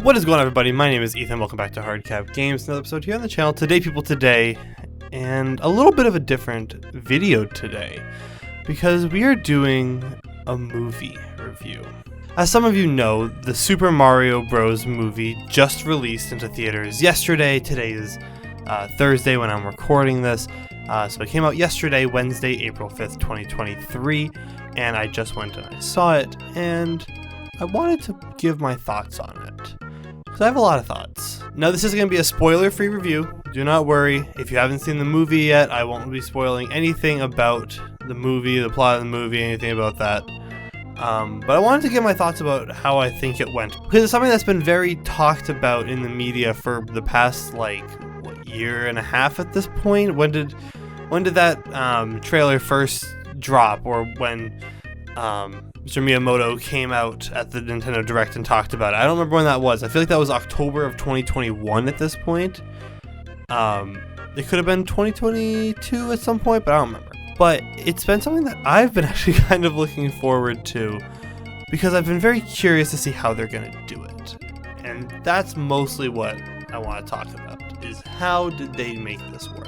What is going on, everybody? My name is Ethan. Welcome back to Hardcap Games. Another episode here on the channel. Today, people, today, and a little bit of a different video today, because we are doing a movie review. As some of you know, the Super Mario Bros. Movie just released into theaters yesterday. Today is Thursday when I'm recording this. So it came out yesterday, Wednesday, April 5th, 2023, and I just went and I saw it, and I wanted to give my thoughts on it. Because I have a lot of thoughts. Now, this is going to be a spoiler-free review. Do not worry. If you haven't seen the movie yet, I won't be spoiling anything about the movie, the plot of the movie, anything about that. But I wanted to give my thoughts about how I think it went. Because it's something that's been very talked about in the media for the past, year and a half at this point? When did that trailer first drop, or when Mr. Miyamoto came out at the Nintendo Direct and talked about it? I don't remember when that was. I feel like that was October of 2021 at this point. It could have been 2022 at some point, but I don't remember. But it's been something that I've been actually kind of looking forward to, because I've been very curious to see how they're going to do it. And that's mostly what I want to talk about, is how did they make this work?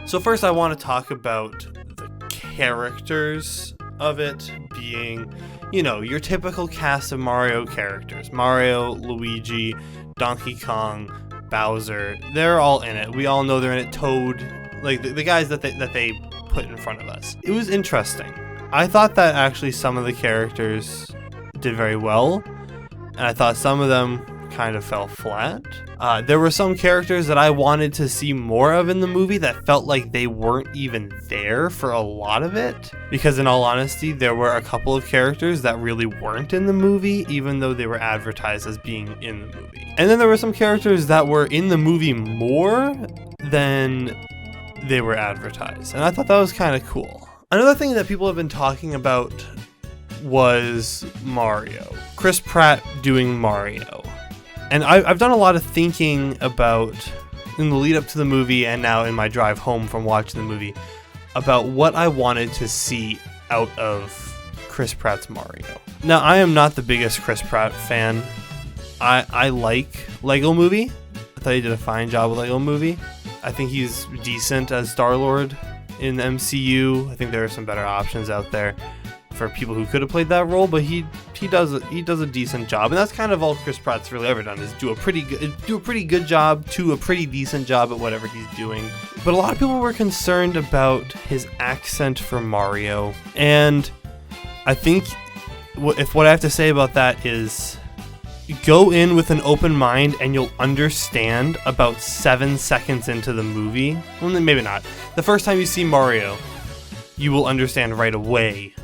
So first I want to talk about the characters of it being, your typical cast of Mario characters. Mario, Luigi, Donkey Kong, Bowser, they're all in it. We all know they're in it. Toad, the guys that they put in front of us. It was interesting. I thought that actually some of the characters did very well, and I thought some of them kind of fell flat. There were some characters that I wanted to see more of in the movie that felt like they weren't even there for a lot of it, because in all honesty, there were a couple of characters that really weren't in the movie, even though they were advertised as being in the movie. And then there were some characters that were in the movie more than they were advertised, and I thought that was kind of cool. Another thing that people have been talking about was Mario. Chris Pratt doing Mario. And I've done a lot of thinking about, in the lead up to the movie and now in my drive home from watching the movie, about what I wanted to see out of Chris Pratt's Mario. Now, I am not the biggest Chris Pratt fan. I like Lego Movie. I thought he did a fine job with Lego Movie. I think he's decent as Star-Lord in the MCU. I think there are some better options out there for people who could have played that role, but he does a decent job, and that's kind of all Chris Pratt's really ever done, is do a pretty good job to a pretty decent job at whatever he's doing. But a lot of people were concerned about his accent for Mario, and I think what I have to say about that is, go in with an open mind and you'll understand about 7 seconds into the movie. Well, maybe not. The first time you see Mario, you will understand right away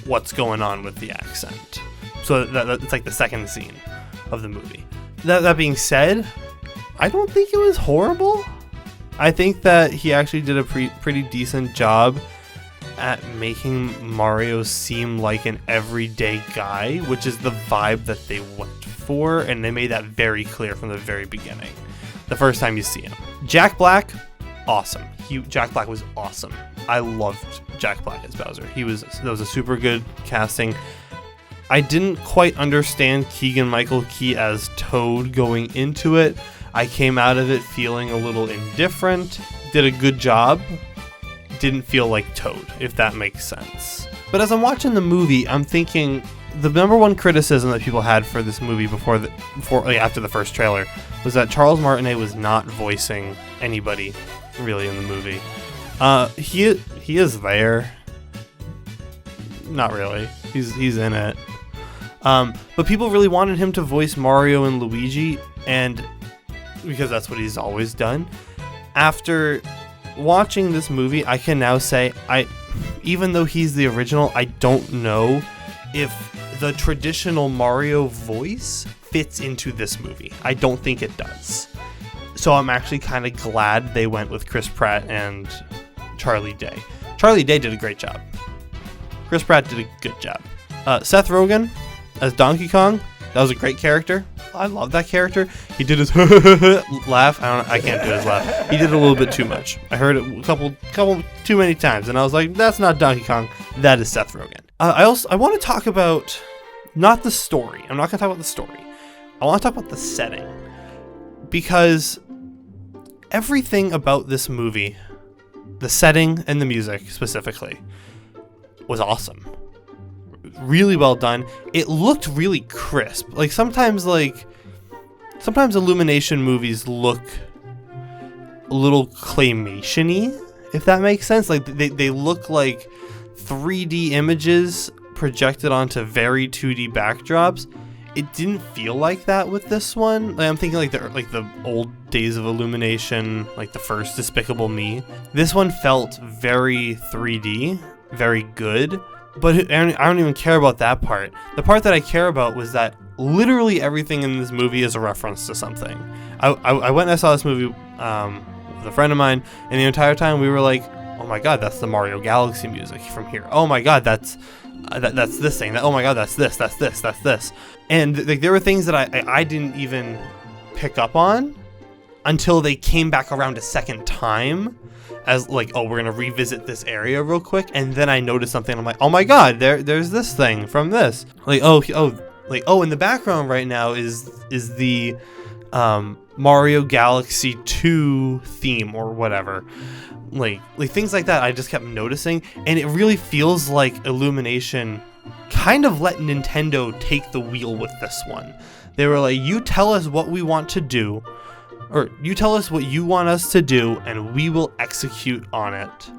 what's going on with the accent. So that's like the second scene of the movie. That being said, I don't think it was horrible. I think that he actually did a pretty decent job at making Mario seem like an everyday guy, which is the vibe that they went for, and they made that very clear from the very beginning, the first time you see him. Jack Black, awesome. Jack Black was awesome. I loved Jack Black as Bowser. That was a super good casting. I didn't quite understand Keegan-Michael Key as Toad going into it. I came out of it feeling a little indifferent. Did a good job. Didn't feel like Toad, if that makes sense. But as I'm watching the movie, I'm thinking the number one criticism that people had for this movie after the first trailer was that Charles Martinet was not voicing anybody really in the movie. He is there. Not really. He's in it. But people really wanted him to voice Mario and Luigi, and because that's what he's always done. After watching this movie, I can now say, even though he's the original, I don't know if the traditional Mario voice fits into this movie. I don't think it does. So I'm actually kind of glad they went with Chris Pratt and Charlie Day. Charlie Day did a great job. Chris Pratt did a good job. Seth Rogen as Donkey Kong, that was a great character. I love that character. He did his laugh. I can't do his laugh. He did it a little bit too much. I heard it a couple too many times, and I was like, that's not Donkey Kong. That is Seth Rogen. I want to talk about not the story. I'm not going to talk about the story. I want to talk about the setting, because everything about this movie, the setting and the music specifically, was awesome. Really well done. It looked really crisp. Like sometimes Illumination movies look a little claymation-y, if that makes sense. Like they look like 3D images projected onto very 2D backdrops. It didn't feel like that with this one. Like, I'm thinking like the old days of Illumination, like the first Despicable Me. This one felt very 3D, very good. But I don't even care about that part. The part that I care about was that literally everything in this movie is a reference to something. I went and I saw this movie with a friend of mine, and the entire time we were like, oh my god, that's the Mario Galaxy music from here. Oh my god, that's this thing. Oh my god, that's this. And like there were things that I didn't even pick up on until they came back around a second time. As like, oh, we're gonna revisit this area real quick, and then I noticed something. I'm like, oh my god, there's this thing from this. Like, oh, in the background right now is the Mario Galaxy 2 theme or whatever. Like things like that. I just kept noticing, and it really feels like Illumination kind of let Nintendo take the wheel with this one. They were like, you tell us what we want to do. Or you tell us what you want us to do, and we will execute on it.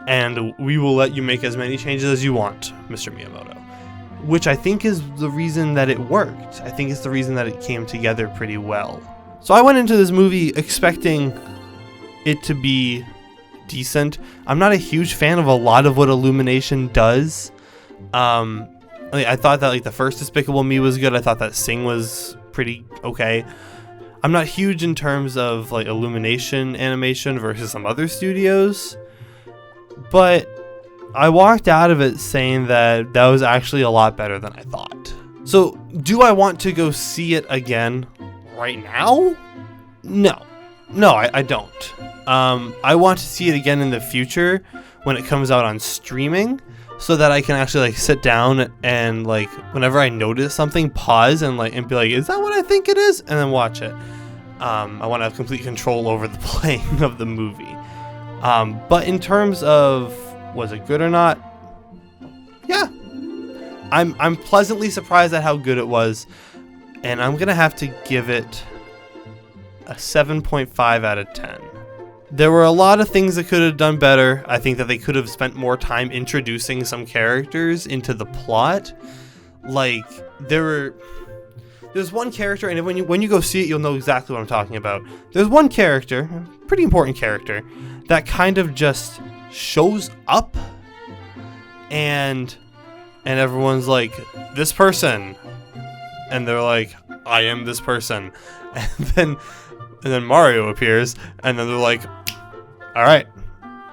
And we will let you make as many changes as you want, Mr. Miyamoto. Which I think is the reason that it worked. I think it's the reason that it came together pretty well. So I went into this movie expecting it to be decent. I'm not a huge fan of a lot of what Illumination does. I thought that like the first Despicable Me was good. I thought that Sing was pretty okay. I'm not huge in terms of like Illumination animation versus some other studios, but I walked out of it saying that was actually a lot better than I thought. So do I want to go see it again right now? No, I don't. I want to see it again in the future when it comes out on streaming, so that I can actually like sit down and like whenever I notice something, pause and be like, is that what I think it is? And then watch it. I want to have complete control over the playing of the movie. But in terms of was it good or not? Yeah. I'm pleasantly surprised at how good it was, and I'm gonna have to give it a 7.5 out of 10. There were a lot of things that could have done better. I think that they could have spent more time introducing some characters into the plot. Like, there's one character, and when you go see it, you'll know exactly what I'm talking about. There's one character, a pretty important character, that kind of just shows up, and everyone's like, this person. And they're like, I am this person. And then Mario appears, and then they're like, all right,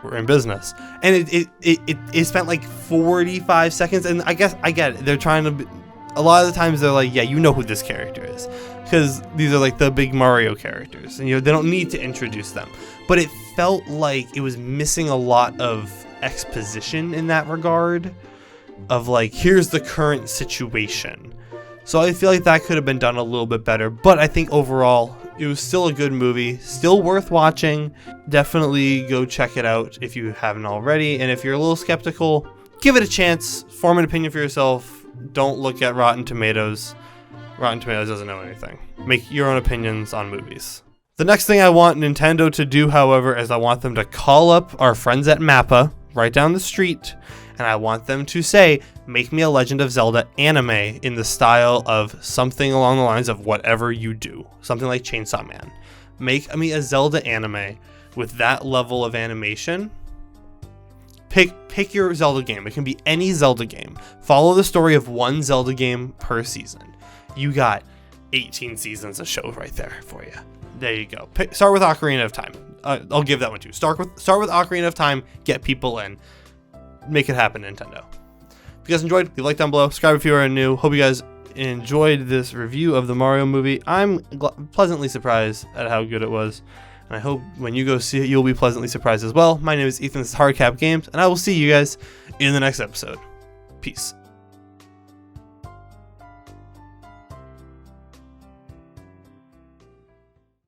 we're in business. And it spent like 45 seconds, and I guess I get it. They're trying to a lot of the times they're like, yeah, you know who this character is, because these are like the big Mario characters, and they don't need to introduce them. But it felt like it was missing a lot of exposition in that regard, of like, here's the current situation. So I feel like that could have been done a little bit better, but I think overall it was still a good movie, still worth watching. Definitely go check it out if you haven't already, and if you're a little skeptical, give it a chance, form an opinion for yourself. Don't look at Rotten Tomatoes. Rotten Tomatoes doesn't know anything. Make your own opinions on movies. The next thing I want Nintendo to do, however, is I want them to call up our friends at MAPPA right down the street, and I want them to say, make me a Legend of Zelda anime in the style of something along the lines of Whatever You Do. Something like Chainsaw Man. Make me a Zelda anime with that level of animation. Pick your Zelda game. It can be any Zelda game. Follow the story of one Zelda game per season. You got 18 seasons of show right there for you. There you go. Start with Ocarina of Time. I'll give that one too. Start with Ocarina of Time. Get people in. Make it happen, Nintendo. If you guys enjoyed, leave a like down below. Subscribe if you are new. Hope you guys enjoyed this review of the Mario movie. I'm pleasantly surprised at how good it was. And I hope when you go see it, you'll be pleasantly surprised as well. My name is Ethan, this is Hardcap Games, and I will see you guys in the next episode. Peace.